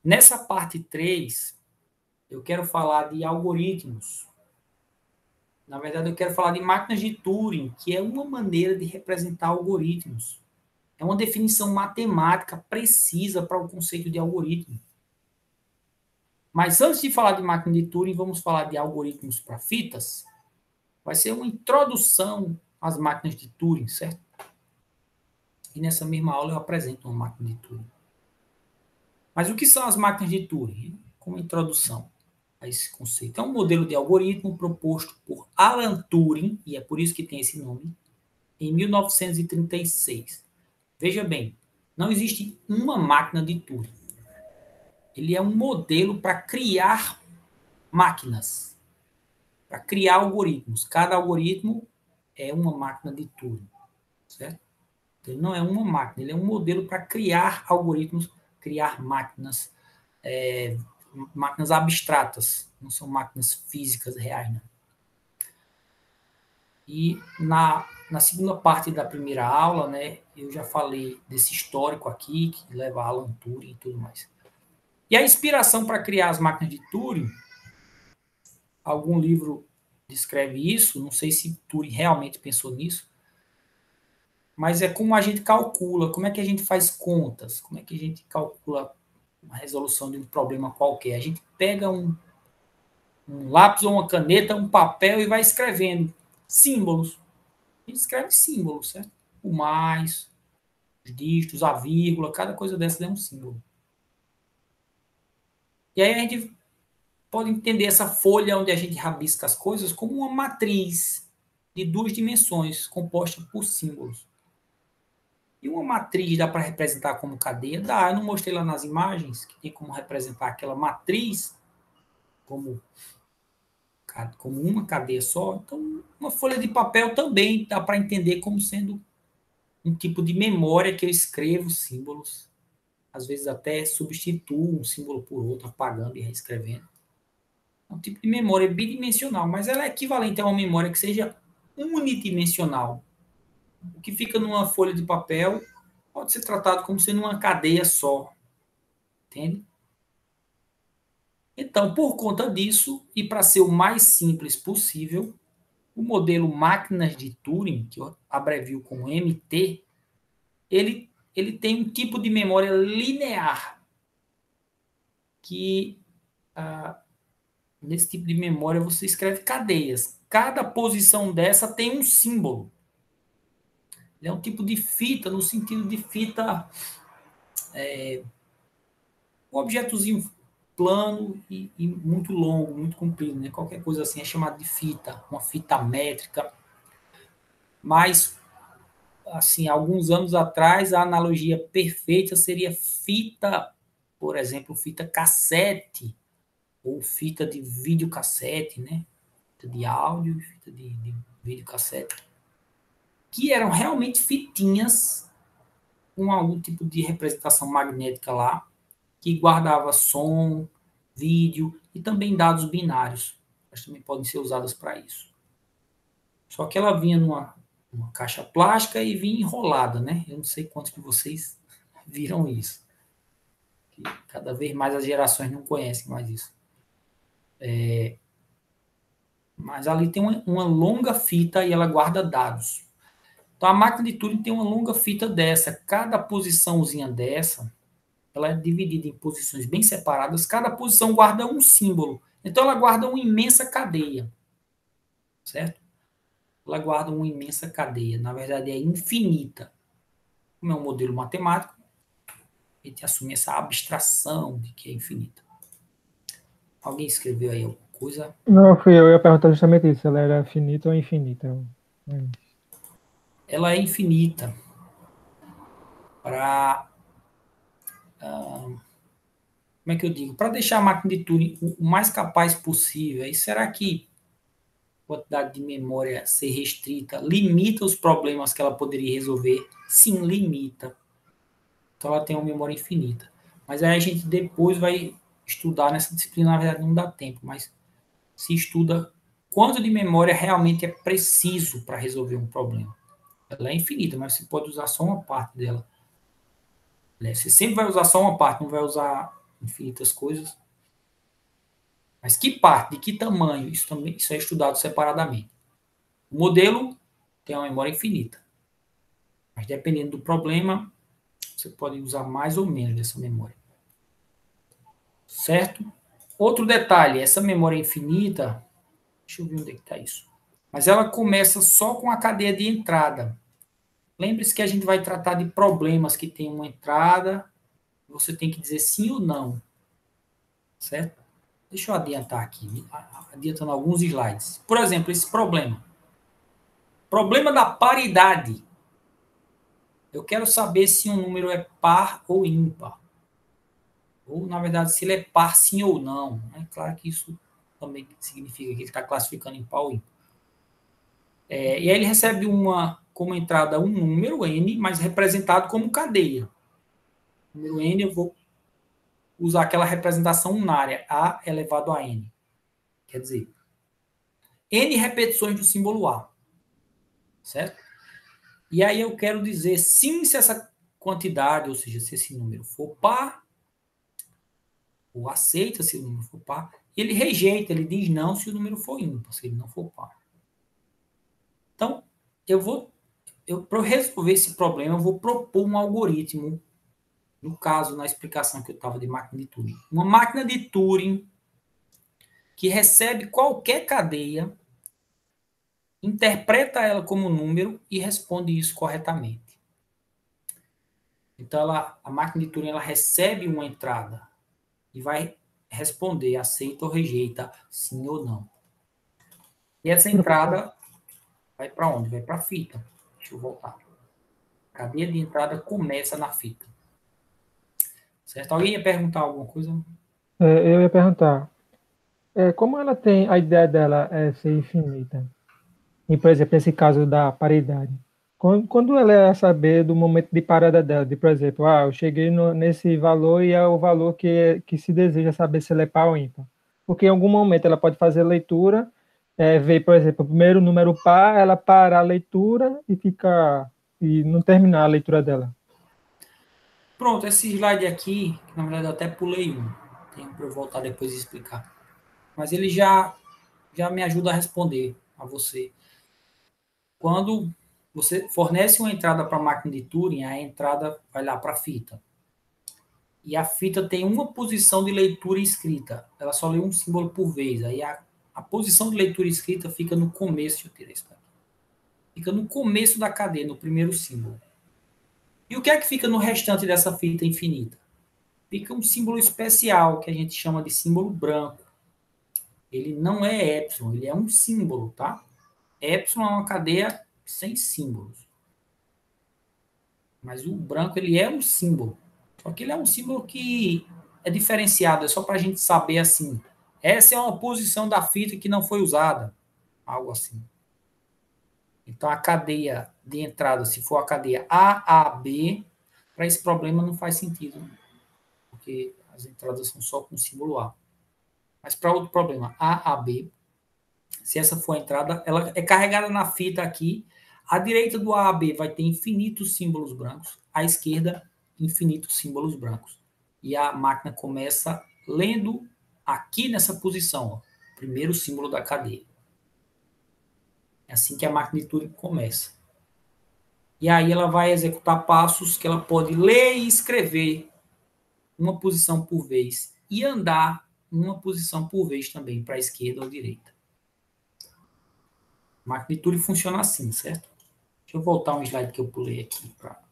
Nessa parte 3, eu quero falar de algoritmos. Na verdade, eu quero falar de máquinas de Turing, que é uma maneira de representar algoritmos. É uma definição matemática precisa para o conceito de algoritmo. Mas antes de falar de máquina de Turing, vamos falar de algoritmos para fitas. Vai ser uma introdução às máquinas de Turing, certo? E nessa mesma aula eu apresento uma máquina de Turing. Mas o que são as máquinas de Turing? Como introdução a esse conceito. É um modelo de algoritmo proposto por Alan Turing, e é por isso que tem esse nome, em 1936. Veja bem, não existe uma máquina de Turing. Ele é um modelo para criar máquinas, para criar algoritmos. Cada algoritmo é uma máquina de Turing, certo? Ele não é uma máquina, ele é um modelo para criar algoritmos, criar máquinas, máquinas abstratas, não são máquinas físicas reais, não. E na segunda parte da primeira aula, né, eu já falei desse histórico aqui, que leva a Alan Turing e tudo mais. E a inspiração para criar as máquinas de Turing, algum livro descreve isso, não sei se Turing realmente pensou nisso, mas é como a gente calcula, como é que a gente faz contas, como é que a gente calcula a resolução de um problema qualquer. A gente pega um lápis ou uma caneta, um papel e vai escrevendo símbolos. A gente escreve símbolos, certo? O mais, os dígitos, a vírgula, cada coisa dessa é um símbolo. E aí a gente pode entender essa folha onde a gente rabisca as coisas como uma matriz de 2 dimensões, composta por símbolos. E uma matriz dá para representar como cadeia? Dá, eu não mostrei lá nas imagens, que tem como representar aquela matriz como uma cadeia só. Então, uma folha de papel também dá para entender como sendo um tipo de memória que eu escrevo símbolos. Às vezes até substituo um símbolo por outro, apagando e reescrevendo. É um tipo de memória bidimensional, mas ela é equivalente a uma memória que seja unidimensional. O que fica numa folha de papel pode ser tratado como sendo uma cadeia só. Entende? Então, por conta disso, e para ser o mais simples possível, o modelo máquinas de Turing, que eu abrevio como MT, ele tem um tipo de memória linear, que nesse tipo de memória você escreve cadeias. Cada posição dessa tem um símbolo. Ele é um tipo de fita, no sentido de fita, um objetozinho plano e muito longo, muito comprido, né? Qualquer coisa assim é chamado de fita, uma fita métrica. Mas, assim, alguns anos atrás, a analogia perfeita seria fita, por exemplo, fita cassete, ou fita de videocassete, né? Fita de áudio, fita de videocassete, que eram realmente fitinhas com algum tipo de representação magnética lá, que guardava som, vídeo e também dados binários. Elas também podem ser usadas para isso. Só que ela vinha numa caixa plástica e vinha enrolada, né? Eu não sei quantos de vocês viram isso. Que cada vez mais as gerações não conhecem mais isso. Mas ali tem uma longa fita e ela guarda dados. Então a máquina de Turing tem uma longa fita dessa. Cada posiçãozinha dessa, ela é dividida em posições bem separadas. Cada posição guarda um símbolo. Então ela guarda uma imensa cadeia. Certo? Ela guarda uma imensa cadeia. Na verdade é infinita. Como é um modelo matemático, a gente assume essa abstração de que é infinita. Alguém escreveu aí alguma coisa? Não, fui eu ia perguntar justamente isso, ela era finita ou infinita? Ela é infinita para, como é que eu digo? Para deixar a máquina de Turing o mais capaz possível. E será que a quantidade de memória ser restrita limita os problemas que ela poderia resolver? Sim, limita. Então ela tem uma memória infinita. Mas aí a gente depois vai estudar nessa disciplina, na verdade não dá tempo, mas se estuda quanto de memória realmente é preciso para resolver um problema. Ela é infinita, mas você pode usar só uma parte dela. Você sempre vai usar só uma parte, não vai usar infinitas coisas. Mas que parte, de que tamanho, isso é estudado separadamente. O modelo tem uma memória infinita. Mas dependendo do problema, você pode usar mais ou menos dessa memória. Certo? Outro detalhe, essa memória infinita, deixa eu ver onde é que está isso. Mas ela começa só com a cadeia de entrada. Lembre-se que a gente vai tratar de problemas que tem uma entrada, você tem que dizer sim ou não. Certo? Deixa eu adiantar aqui, adiantando alguns slides. Por exemplo, esse problema. Problema da paridade. Eu quero saber se um número é par ou ímpar. Ou, na verdade, se ele é par sim ou não. É claro que isso também significa que ele está classificando em par ou ímpar. E aí ele recebe como entrada um número n, mas representado como cadeia. Número n, eu vou usar aquela representação unária, a elevado a n. Quer dizer, n repetições do símbolo a. Certo? E aí eu quero dizer sim se essa quantidade, ou seja, se esse número for par, ou aceita se o número for par, e ele rejeita, ele diz não se o número for ímpar, se ele não for par. Então, para eu resolver esse problema, eu vou propor um algoritmo, no caso, na explicação que eu estava de máquina de Turing. Uma máquina de Turing que recebe qualquer cadeia, interpreta ela como número e responde isso corretamente. Então, a máquina de Turing ela recebe uma entrada e vai responder aceita ou rejeita, sim ou não. E essa entrada vai para onde? Vai para a fita. Deixa eu voltar. A cadeia de entrada começa na fita. Certo? Alguém ia perguntar alguma coisa? Eu ia perguntar, como ela tem, a ideia dela é ser infinita? E, por exemplo, nesse caso da paridade. Quando ela é saber do momento de parada dela, de, por exemplo, eu cheguei nesse valor e é o valor que se deseja saber se ele é par ou ímpar. Porque em algum momento ela pode fazer leitura, ver, por exemplo, o primeiro número par, ela parar a leitura e não terminar a leitura dela. Pronto, esse slide aqui, na verdade eu até pulei um. Tem para eu voltar depois e explicar. Mas ele já me ajuda a responder a você. Quando você fornece uma entrada para a máquina de Turing, a entrada vai lá para a fita. E a fita tem uma posição de leitura escrita. Ela só lê um símbolo por vez. Aí a posição de leitura escrita fica no começo. Deixa eu tirar isso daqui. Fica no começo da cadeia, no primeiro símbolo. E o que é que fica no restante dessa fita infinita? Fica um símbolo especial, que a gente chama de símbolo branco. Ele não é epsilon, ele é um símbolo, tá? Epsilon é uma cadeia sem símbolos. Mas o branco, ele é um símbolo. Só que ele é um símbolo que é diferenciado, é só para a gente saber assim. Essa é uma posição da fita que não foi usada. Algo assim. Então, a cadeia de entrada, se for a cadeia AAB, para esse problema não faz sentido, porque as entradas são só com símbolo A. Mas para outro problema, AAB, se essa for a entrada, ela é carregada na fita aqui. À direita do AAB vai ter infinitos símbolos brancos, à esquerda, infinitos símbolos brancos. E a máquina começa lendo aqui nessa posição, ó, primeiro símbolo da cadeia. É assim que a máquina de Turing começa. E aí ela vai executar passos que ela pode ler e escrever uma posição por vez e andar uma posição por vez também, para a esquerda ou direita. A máquina de Turing funciona assim, certo? Deixa eu voltar um slide que eu pulei aqui. Pronto.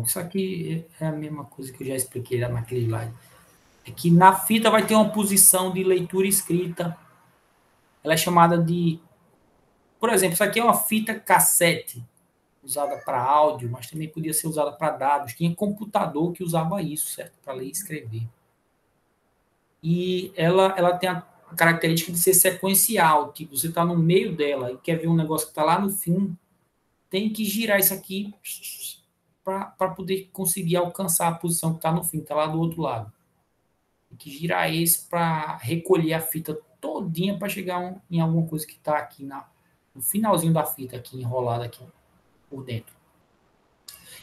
Isso aqui é a mesma coisa que eu já expliquei naquele slide. É que na fita vai ter uma posição de leitura escrita. Ela é chamada de... Por exemplo, isso aqui é uma fita cassete, usada para áudio, mas também podia ser usada para dados. Tinha computador que usava isso, certo? Para ler e escrever. E ela tem a característica de ser sequencial. Tipo, você está no meio dela e quer ver um negócio que está lá no fim, tem que girar isso aqui para poder conseguir alcançar a posição que está no fim, está lá do outro lado. Tem que girar esse para recolher a fita todinha para chegar em alguma coisa que está aqui no finalzinho da fita, aqui enrolada aqui por dentro.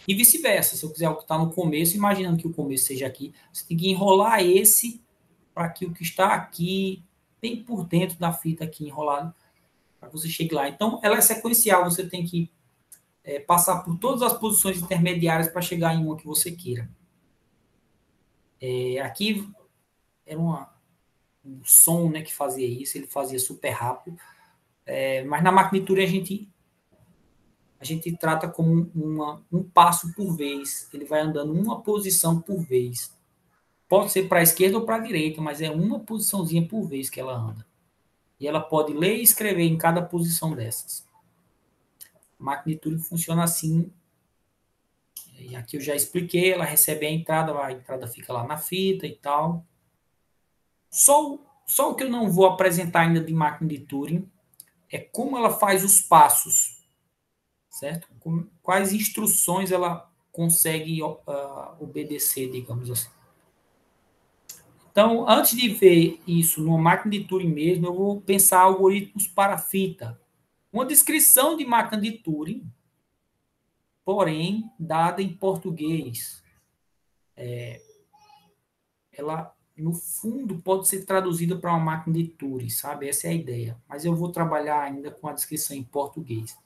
E vice-versa. Se eu quiser o que está no começo, imaginando que o começo seja aqui, você tem que enrolar esse para que o que está aqui, bem por dentro da fita aqui enrolado, para que você chegue lá. Então, ela é sequencial, você tem que passar por todas as posições intermediárias para chegar em uma que você queira. Aqui era um som, né, que fazia isso, ele fazia super rápido, mas na máquina de Turing a gente trata como um passo por vez, ele vai andando uma posição por vez. Pode ser para a esquerda ou para a direita, mas é uma posiçãozinha por vez que ela anda. E ela pode ler e escrever em cada posição dessas. A máquina de Turing funciona assim. E aqui eu já expliquei, ela recebe a entrada fica lá na fita e tal. Só o que eu não vou apresentar ainda de máquina de Turing é como ela faz os passos, certo? Quais instruções ela consegue obedecer, digamos assim. Então, antes de ver isso numa máquina de Turing mesmo, eu vou pensar algoritmos para fita. Uma descrição de máquina de Turing, porém, dada em português. Ela, no fundo, pode ser traduzida para uma máquina de Turing, sabe? Essa é a ideia. Mas eu vou trabalhar ainda com a descrição em português.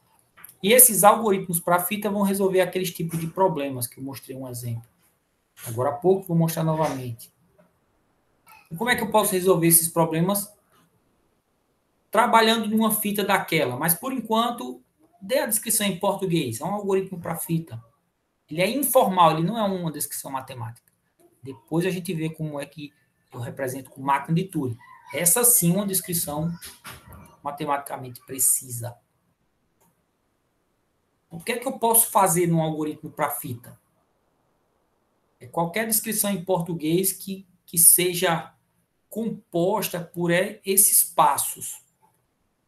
E esses algoritmos para fita vão resolver aqueles tipos de problemas que eu mostrei um exemplo. Agora há pouco vou mostrar novamente. E como é que eu posso resolver esses problemas? Trabalhando numa fita daquela. Mas, por enquanto, dê a descrição em português. É um algoritmo para fita. Ele é informal, ele não é uma descrição matemática. Depois a gente vê como é que eu represento com máquina de Turing. Essa sim é uma descrição matematicamente precisa. O que é que eu posso fazer num algoritmo para fita? É qualquer descrição em português que seja composta por esses passos.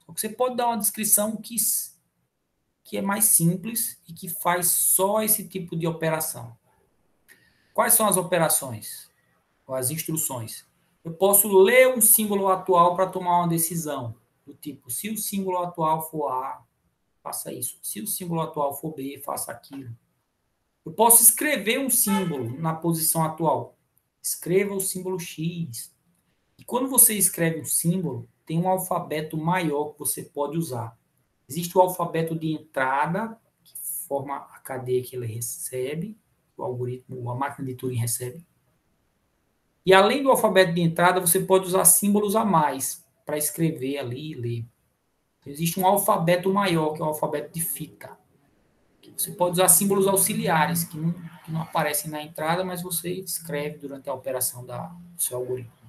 Você pode dar uma descrição que é mais simples e que faz só esse tipo de operação. Quais são as operações? Ou as instruções? Eu posso ler um símbolo atual para tomar uma decisão. Do tipo, se o símbolo atual for A, faça isso. Se o símbolo atual for B, faça aquilo. Eu posso escrever um símbolo na posição atual. Escreva o símbolo X. E quando você escreve um símbolo, tem um alfabeto maior que você pode usar. Existe o alfabeto de entrada, que forma a cadeia que ele recebe, o algoritmo, a máquina de Turing recebe. E além do alfabeto de entrada, você pode usar símbolos a mais para escrever ali e ler. Então, existe um alfabeto maior, que é o alfabeto de fita. Você pode usar símbolos auxiliares, que não aparecem na entrada, mas você escreve durante a operação do seu algoritmo.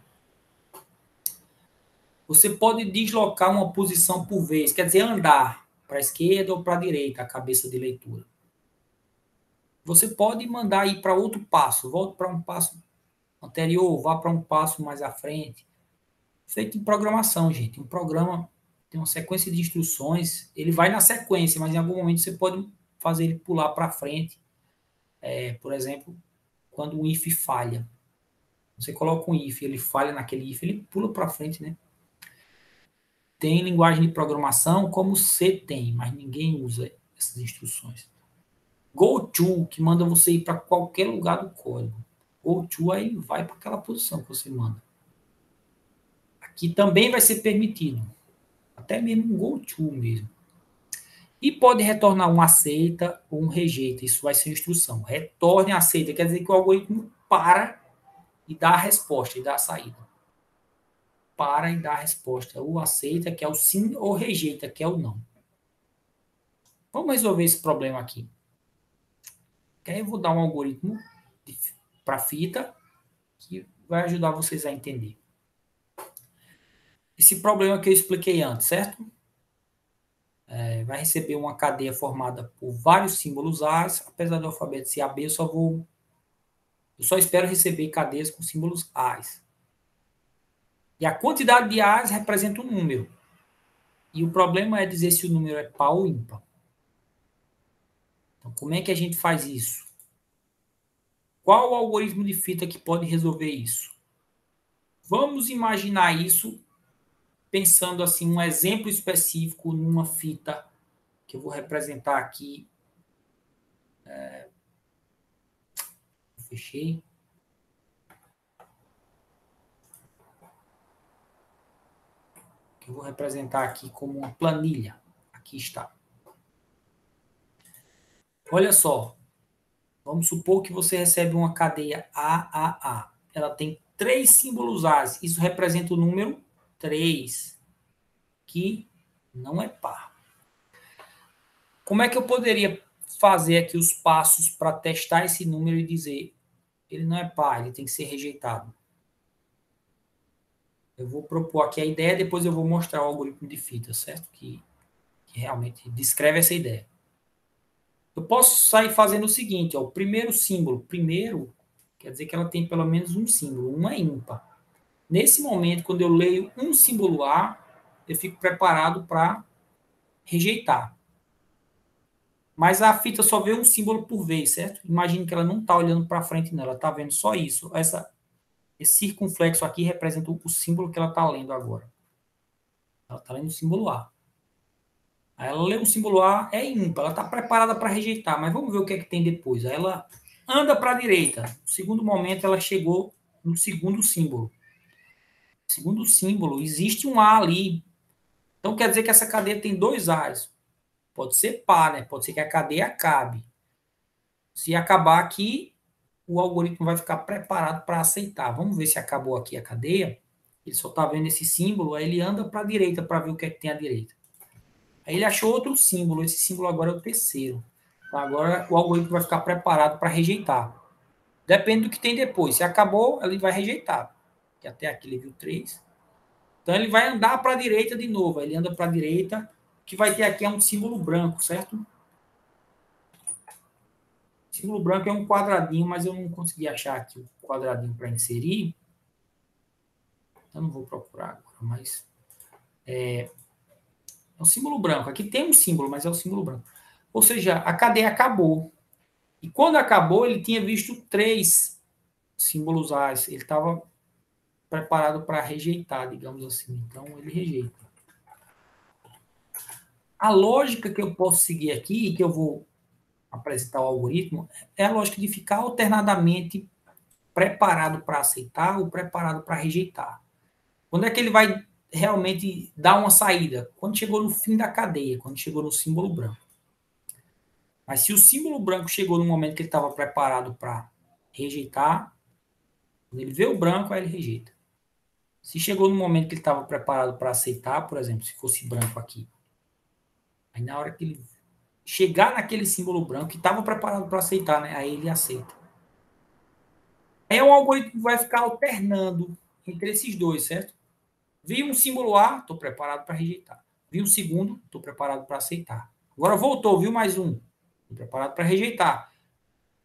Você pode deslocar uma posição por vez, quer dizer, andar para a esquerda ou para a direita, a cabeça de leitura. Você pode mandar ir para outro passo, volte para um passo anterior, vá para um passo mais à frente. Feito em programação, gente. Um programa tem uma sequência de instruções, ele vai na sequência, mas em algum momento você pode fazer ele pular para frente. Por exemplo, quando um if falha. Você coloca um if, ele falha naquele if, ele pula para frente, né? Tem linguagem de programação como C tem, mas ninguém usa essas instruções. Go-to, que manda você ir para qualquer lugar do código. Go-to, aí vai para aquela posição que você manda. Aqui também vai ser permitido. Até mesmo um go-to mesmo. E pode retornar um aceita ou um rejeita. Isso vai ser instrução. Retorne aceita, quer dizer que o algoritmo para e dá a resposta, e dá a saída. Para e dá a resposta. O aceita, que é o sim, ou rejeita, que é o não. Vamos resolver esse problema aqui. Aí eu vou dar um algoritmo para fita que vai ajudar vocês a entender. Esse problema que eu expliquei antes, certo? Vai receber uma cadeia formada por vários símbolos A, apesar do alfabeto ser AB, eu só espero receber cadeias com símbolos A. E a quantidade de A's representa um número. E o problema é dizer se o número é par ou ímpar. Então, como é que a gente faz isso? Qual o algoritmo de fita que pode resolver isso? Vamos imaginar isso pensando assim, um exemplo específico numa fita que eu vou representar aqui fechei. Que eu vou representar aqui como uma planilha. Aqui está. Olha só. Vamos supor que você recebe uma cadeia AAA. Ela tem 3 símbolos A's. Isso representa o número 3, que não é par. Como é que eu poderia fazer aqui os passos para testar esse número e dizer ele não é par, ele tem que ser rejeitado? Eu vou propor aqui a ideia, depois eu vou mostrar o algoritmo de fita, certo? Que realmente descreve essa ideia. Eu posso sair fazendo o seguinte, ó, o primeiro símbolo. Primeiro quer dizer que ela tem pelo menos um símbolo, um é ímpar. Nesse momento, quando eu leio um símbolo A, eu fico preparado para rejeitar. Mas a fita só vê um símbolo por vez, certo? Imagine que ela não está olhando para frente, não. Ela está vendo só isso. Esse circunflexo aqui representa o símbolo que ela está lendo agora. Ela está lendo o símbolo A. Aí ela lê o símbolo A, é ímpar. Ela está preparada para rejeitar. Mas vamos ver o que é que tem depois. Aí ela anda para a direita. No segundo momento, ela chegou no segundo símbolo. No segundo símbolo, existe um A ali. Então, quer dizer que essa cadeia tem 2 A's. Pode ser par, né? Pode ser que a cadeia acabe. Se acabar aqui, o algoritmo vai ficar preparado para aceitar. Vamos ver se acabou aqui a cadeia. Ele só está vendo esse símbolo, aí ele anda para a direita para ver o que é que tem à direita. Aí ele achou outro símbolo. Esse símbolo agora é o terceiro. Então, agora o algoritmo vai ficar preparado para rejeitar. Depende do que tem depois. Se acabou, ele vai rejeitar. Que até aqui ele viu 3. Então, ele vai andar para a direita de novo. Ele anda para a direita. O que vai ter aqui é um símbolo branco, certo? O símbolo branco é um quadradinho, mas eu não consegui achar aqui o quadradinho para inserir. Eu não vou procurar agora, mas... É um símbolo branco. Aqui tem um símbolo, mas é o símbolo branco. Ou seja, a cadeia acabou. E quando acabou, ele tinha visto 3 símbolos A's. Ele estava preparado para rejeitar, digamos assim. Então, ele rejeita. A lógica que eu posso seguir aqui, e que eu vou apresentar o algoritmo, é a lógica de ficar alternadamente preparado para aceitar ou preparado para rejeitar. Quando é que ele vai realmente dar uma saída? Quando chegou no fim da cadeia, quando chegou no símbolo branco. Mas se o símbolo branco chegou no momento que ele estava preparado para rejeitar, quando ele vê o branco, aí ele rejeita. Se chegou no momento que ele estava preparado para aceitar, por exemplo, se fosse branco aqui, aí na hora que ele chegar naquele símbolo branco, que estava preparado para aceitar, né? Aí ele aceita. Aí o algoritmo vai ficar alternando entre esses dois, certo? Vi um símbolo A, estou preparado para rejeitar. Vi um segundo, estou preparado para aceitar. Agora voltou, viu mais um, estou preparado para rejeitar.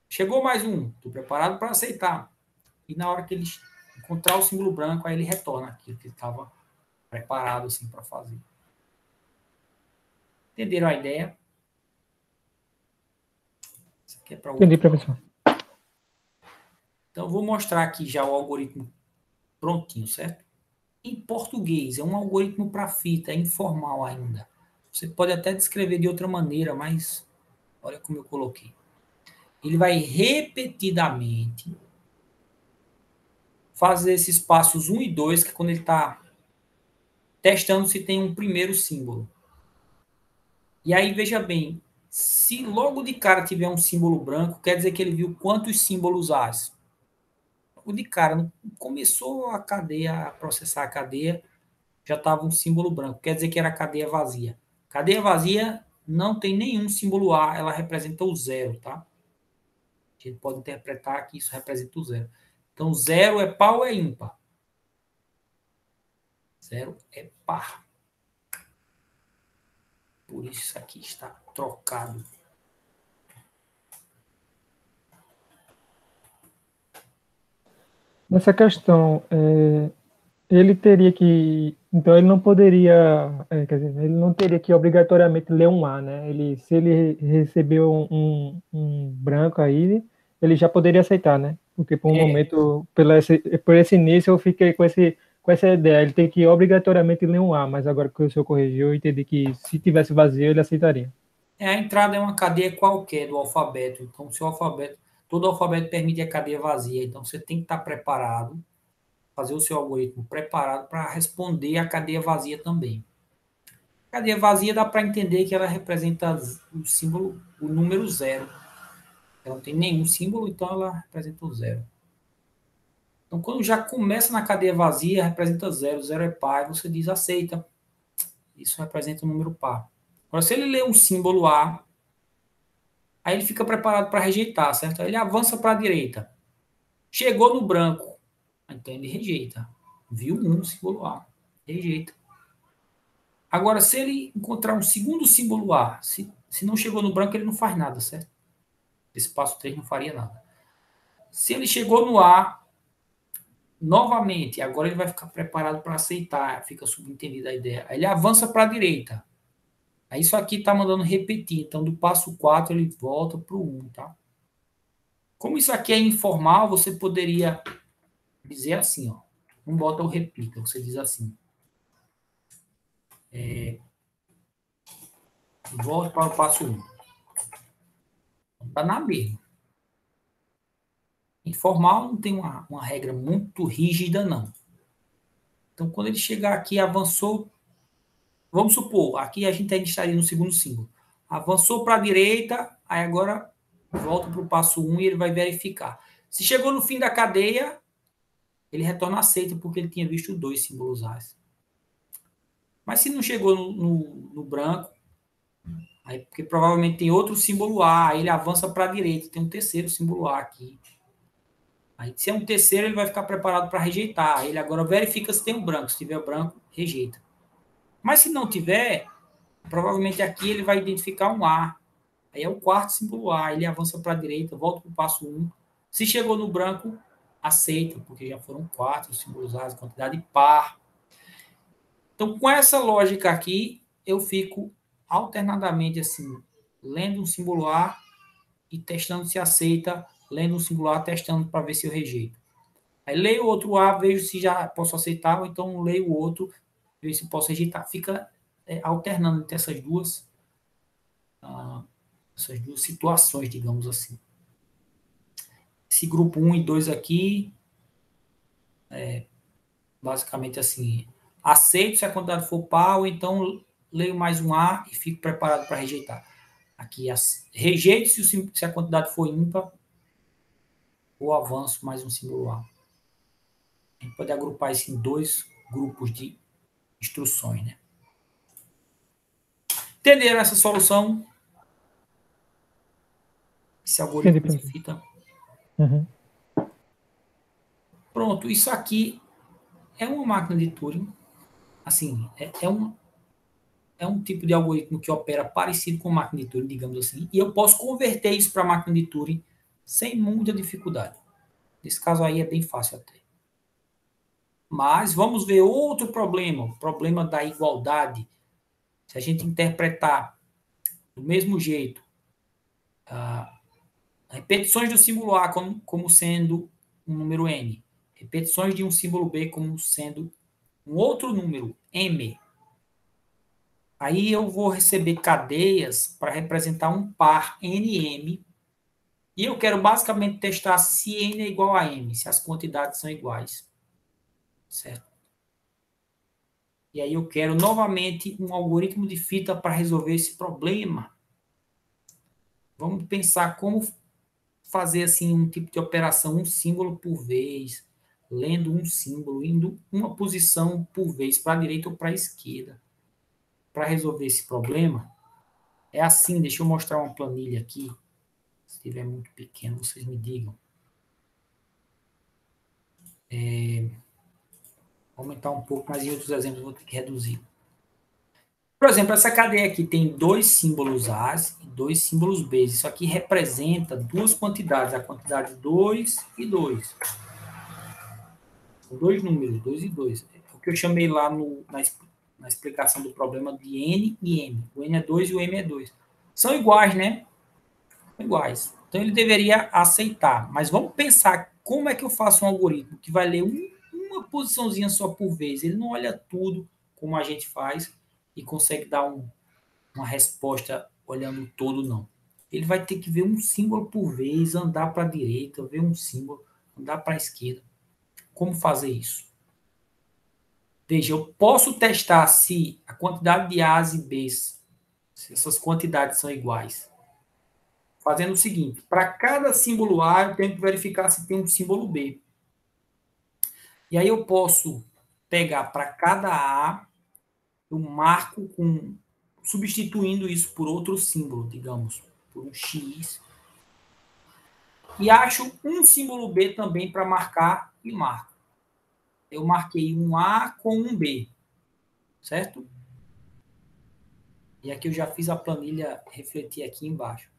Chegou mais um, estou preparado para aceitar. E na hora que ele encontrar o símbolo branco, aí ele retorna aquilo que ele estava preparado assim, para fazer. Entenderam a ideia? Isso aqui é para Entendi, professor. Então, eu vou mostrar aqui já o algoritmo prontinho, certo? Em português, é um algoritmo para fita, é informal ainda. Você pode até descrever de outra maneira, mas olha como eu coloquei. Ele vai repetidamente fazer esses passos 1 e 2, que é quando ele está testando se tem um primeiro símbolo. E aí, veja bem, se logo de cara tiver um símbolo branco, quer dizer que ele viu quantos símbolos há. Logo de cara, não começou a cadeia, a processar a cadeia, já estava um símbolo branco. Quer dizer que era a cadeia vazia. Cadeia vazia não tem nenhum símbolo A, ela representa o zero, tá? A gente pode interpretar que isso representa o zero. Então, zero é par ou é ímpar? Zero é par. Por isso isso aqui está trocado. Nessa questão, ele teria que. Então, ele não poderia. Quer dizer, ele não teria que obrigatoriamente ler um A, né? Se ele recebeu um branco aí, ele já poderia aceitar, né? Porque por um momento, por esse início, eu fiquei com essa ideia. Ele tem que obrigatoriamente ler um A, mas agora que o senhor corrigiu, eu entendi que se tivesse vazio, ele aceitaria. A entrada é uma cadeia qualquer do alfabeto. Então, se o alfabeto. todo alfabeto permite a cadeia vazia, então você tem que estar preparado, fazer o seu algoritmo preparado para responder a cadeia vazia também. A cadeia vazia dá para entender que ela representa o símbolo, o número 0. Ela não tem nenhum símbolo, então ela representa o 0. Então, quando já começa na cadeia vazia, representa 0, 0 é par, você diz aceita. Isso representa um número par. Agora, se ele lê um símbolo A, aí ele fica preparado para rejeitar, certo? Aí ele avança para a direita. Chegou no branco, então ele rejeita. Viu um símbolo A, rejeita. Agora, se ele encontrar um segundo símbolo A, se não chegou no branco, ele não faz nada, certo? Esse passo 3 não faria nada. Se ele chegou no A, novamente, agora ele vai ficar preparado para aceitar, fica subentendida a ideia. Aí ele avança para a direita. Aí isso aqui está mandando repetir. Então, do passo 4, ele volta para o 1, tá? Como isso aqui é informal, você poderia dizer assim, ó. Não bota o replica, você diz assim. Volta para o passo 1. Está na mesma. Informal não tem uma regra muito rígida, não. Então, quando ele chegar aqui, avançou. Vamos supor, aqui a gente ainda estaria no segundo símbolo. Avançou para a direita, aí agora volta para o passo 1 e ele vai verificar. Se chegou no fim da cadeia, ele retorna aceito, porque ele tinha visto 2 símbolos A. Mas se não chegou no branco, aí, porque provavelmente tem outro símbolo A, aí ele avança para a direita, tem um terceiro símbolo A aqui. Aí, se é um terceiro, ele vai ficar preparado para rejeitar. Aí ele agora verifica se tem um branco. Se tiver branco, rejeita. Mas se não tiver, provavelmente aqui ele vai identificar um A. Aí é o quarto símbolo A. Ele avança para a direita, volta para o passo 1. Se chegou no branco, aceita, porque já foram 4 símbolos A, quantidade par. Então, com essa lógica aqui, eu fico alternadamente assim, lendo um símbolo A e testando se aceita, lendo um símbolo A, testando para ver se eu rejeito. Aí leio o outro A, vejo se já posso aceitar, ou então leio o outro, vejo se posso rejeitar. Fica alternando entre essas duas situações, digamos assim. Esse grupo 1 e 2 aqui, basicamente assim, aceito se a quantidade for par, ou então leio mais um A e fico preparado para rejeitar. Aqui, rejeito se a quantidade for ímpar, ou avanço mais um símbolo A. A gente pode agrupar isso em 2 grupos de instruções, né? Entenderam essa solução? Esse algoritmo de fita? Uhum. Pronto, isso aqui é uma máquina de Turing. Assim, é um tipo de algoritmo que opera parecido com máquina de Turing, digamos assim, e eu posso converter isso para máquina de Turing sem muita dificuldade. Nesse caso aí é bem fácil até. Mas vamos ver outro problema, o problema da igualdade. Se a gente interpretar do mesmo jeito, repetições do símbolo A como sendo um número n, repetições de um símbolo B como sendo um outro número, m. Aí eu vou receber cadeias para representar um par nm, e eu quero basicamente testar se n é igual a m, se as quantidades são iguais. Certo? E aí eu quero novamente um algoritmo de fita para resolver esse problema. Vamos pensar como fazer assim um tipo de operação, um símbolo por vez, lendo um símbolo, indo uma posição por vez, para a direita ou para a esquerda. Para resolver esse problema, é assim, deixa eu mostrar uma planilha aqui. Se estiver muito pequeno, vocês me digam. Vou aumentar um pouco, mas em outros exemplos eu vou ter que reduzir. Por exemplo, essa cadeia aqui tem 2 símbolos A e 2 símbolos B. Isso aqui representa 2 quantidades, a quantidade 2 e 2. São 2 números, 2 e 2. É o que eu chamei lá na explicação do problema de N e M. O N é 2 e o M é 2. São iguais, né? São iguais. Então ele deveria aceitar. Mas vamos pensar como é que eu faço um algoritmo que vai ler uma posiçãozinha só por vez. Ele não olha tudo como a gente faz e consegue dar uma resposta olhando todo, não. ele vai ter que ver um símbolo por vez, andar para a direita, ver um símbolo, andar para a esquerda. Como fazer isso? Veja, eu posso testar se a quantidade de A's e B's, se essas quantidades são iguais. Fazendo o seguinte, para cada símbolo A, eu tenho que verificar se tem um símbolo B. E aí eu posso pegar para cada A, eu marco substituindo isso por outro símbolo, digamos, por um X. E acho um símbolo B também para marcar e marco. Eu marquei um A com um B, certo? E aqui eu já fiz a planilha refletir aqui embaixo.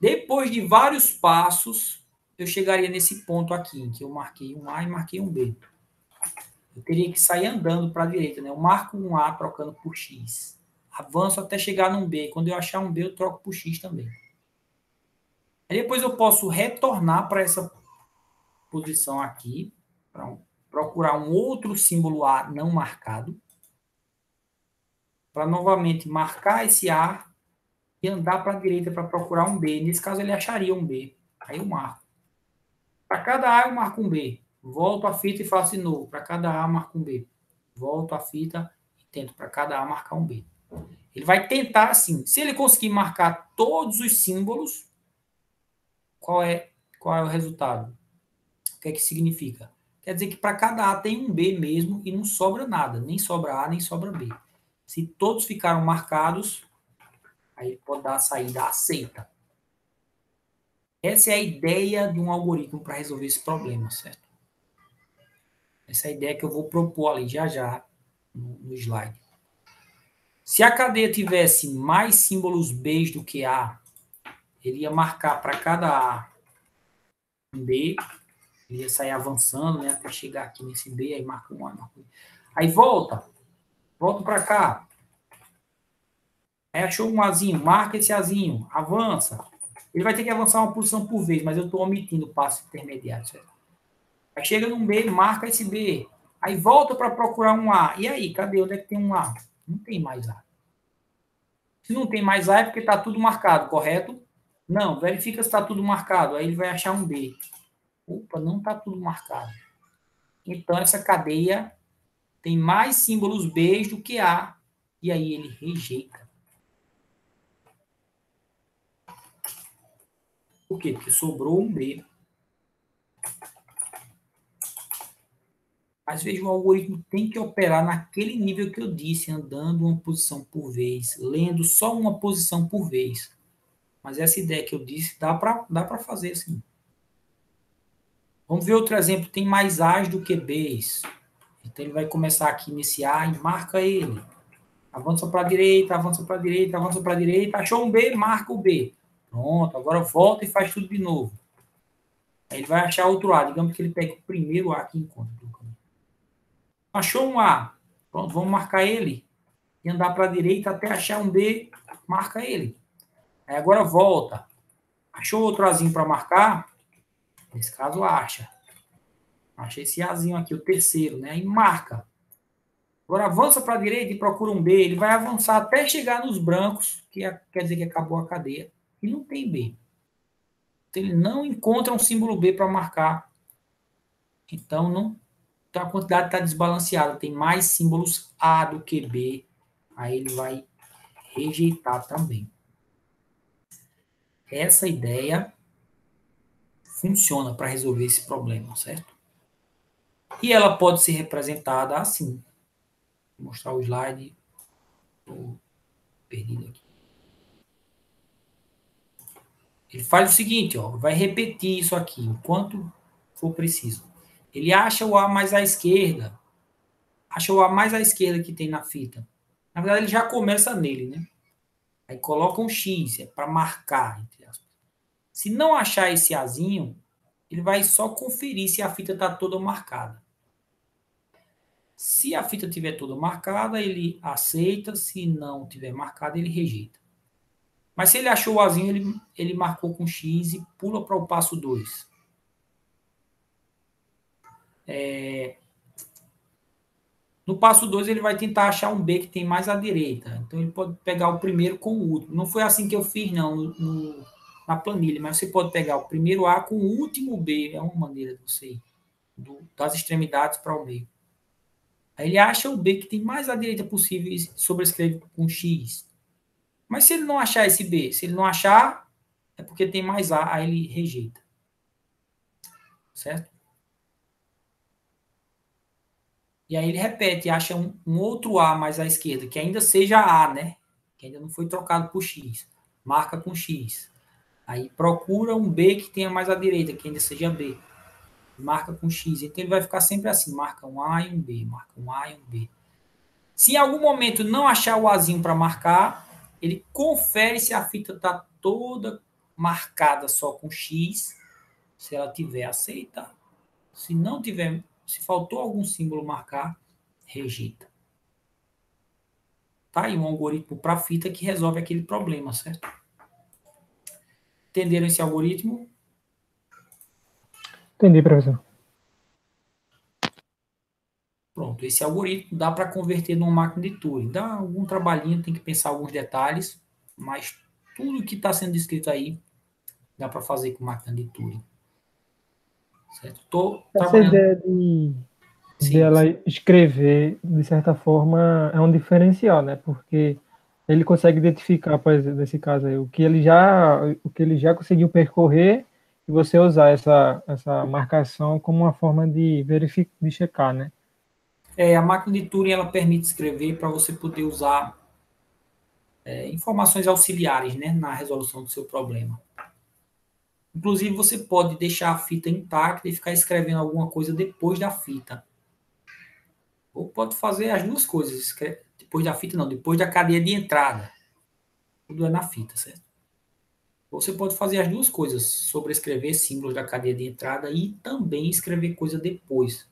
Depois de vários passos, eu chegaria nesse ponto aqui, em que eu marquei um A e marquei um B. Eu teria que sair andando para a direita, né? Eu marco um A trocando por X. Avanço até chegar num B. Quando eu achar um B, eu troco por X também. Aí depois eu posso retornar para essa posição aqui, para procurar um outro símbolo A não marcado, para novamente marcar esse A e andar para a direita para procurar um B. Nesse caso, ele acharia um B. Aí eu marco. Para cada A, eu marco um B. Volto a fita e faço de novo. Para cada A, marco um B. Volto a fita e tento para cada A marcar um B. Ele vai tentar assim. Se ele conseguir marcar todos os símbolos, qual é o resultado? O que é que significa? Quer dizer que para cada A tem um B mesmo e não sobra nada. Nem sobra A, nem sobra B. Se todos ficaram marcados, aí ele pode dar a saída aceita. Essa é a ideia de um algoritmo para resolver esse problema, certo? Essa é a ideia que eu vou propor ali já no slide. Se a cadeia tivesse mais símbolos B do que A, ele ia marcar para cada A um B, ele ia sair avançando, né, até chegar aqui nesse B, aí marca um A, marca um. Aí volta para cá. Aí achou um Azinho, marca esse Azinho, avança. Ele vai ter que avançar uma posição por vez, mas eu estou omitindo o passo intermediário, certo? Aí chega num B, marca esse B. Aí volta para procurar um A. E aí, cadê? Onde é que tem um A? Não tem mais A. Se não tem mais A é porque está tudo marcado, correto? Não, verifica se está tudo marcado. Aí ele vai achar um B. Opa, não está tudo marcado. Então, essa cadeia tem mais símbolos B do que A. E aí ele rejeita. Por quê? Porque sobrou um B. Às vezes o algoritmo tem que operar naquele nível que eu disse, andando uma posição por vez, lendo só uma posição por vez. Mas essa ideia que eu disse dá para fazer assim. Vamos ver outro exemplo. Tem mais A's do que B's. Então ele vai começar aqui nesse A e marca ele. Avança para a direita, avança para a direita, avança para a direita. Achou um B, marca o B. Pronto, agora volta e faz tudo de novo. Aí ele vai achar outro A. Digamos que ele pega o primeiro A que encontra. Achou um A. Pronto, vamos marcar ele. E andar para a direita até achar um B, marca ele. Aí agora volta. Achou outro Azinho para marcar? Nesse caso, acha. Acha esse Azinho aqui, o terceiro, né? E marca. Agora avança para a direita e procura um B. Ele vai avançar até chegar nos brancos, que quer dizer que acabou a cadeia. E não tem B. Então, ele não encontra um símbolo B para marcar. Então, então a quantidade está desbalanceada. Tem mais símbolos A do que B. Aí ele vai rejeitar também. Essa ideia funciona para resolver esse problema, certo? E ela pode ser representada assim. Vou mostrar o slide. Estou perdido aqui. Ele faz o seguinte, ó, vai repetir isso aqui enquanto for preciso. Ele acha o A mais à esquerda. Acha o A mais à esquerda que tem na fita. Na verdade, ele já começa nele, né? Aí coloca um X, é para marcar, entre aspas. Se não achar esse Azinho, ele vai só conferir se a fita está toda marcada. Se a fita estiver toda marcada, ele aceita. Se não estiver marcada, ele rejeita. Mas se ele achou o Azinho, ele marcou com X e pula para o passo 2. No passo 2, ele vai tentar achar um B que tem mais à direita. Então, ele pode pegar o primeiro com o último. Não foi assim que eu fiz, não, na planilha, mas você pode pegar o primeiro A com o último B. É uma maneira de você ir das extremidades para o meio. Aí ele acha o B que tem mais à direita possível e sobrescreve com X. Mas se ele não achar esse B, se ele não achar, é porque tem mais A, aí ele rejeita. Certo? E aí ele repete, acha um outro A mais à esquerda, que ainda seja A, né? Que ainda não foi trocado por X. Marca com X. Aí procura um B que tenha mais à direita, que ainda seja B. Marca com X. Então ele vai ficar sempre assim, marca um A e um B, marca um A e um B. Se em algum momento não achar o Azinho para marcar, ele confere se a fita está toda marcada só com X. Se ela tiver, aceita. Se não tiver, se faltou algum símbolo marcar, rejeita. Tá aí um algoritmo para fita que resolve aquele problema, certo? Entenderam esse algoritmo? Entendi, professor. Pronto, esse algoritmo dá para converter numa máquina de Turing. Dá algum trabalhinho, tem que pensar alguns detalhes, mas tudo que está sendo descrito aí dá para fazer com máquina de Turing. Certo? Estou Essa trabalhando. ideia de Sim, ela escrever, de certa forma, é um diferencial, né? Porque ele consegue identificar, por exemplo, nesse caso aí, o que ele já conseguiu percorrer e você usar essa marcação como uma forma de verificar, de checar, né? a máquina de Turing ela permite escrever para você poder usar informações auxiliares, né, na resolução do seu problema. Inclusive, você pode deixar a fita intacta e ficar escrevendo alguma coisa depois da fita. Ou pode fazer as duas coisas. Depois da fita, não, depois da cadeia de entrada. Tudo é na fita, certo? Ou você pode fazer as duas coisas, sobrescrever símbolos da cadeia de entrada e também escrever coisa depois.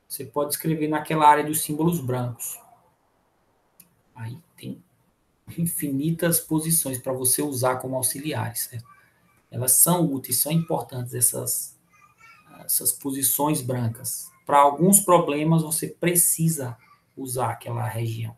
Você pode escrever naquela área dos símbolos brancos. Aí tem infinitas posições para você usar como auxiliares, certo? Elas são úteis, são importantes essas posições brancas. Para alguns problemas você precisa usar aquela região.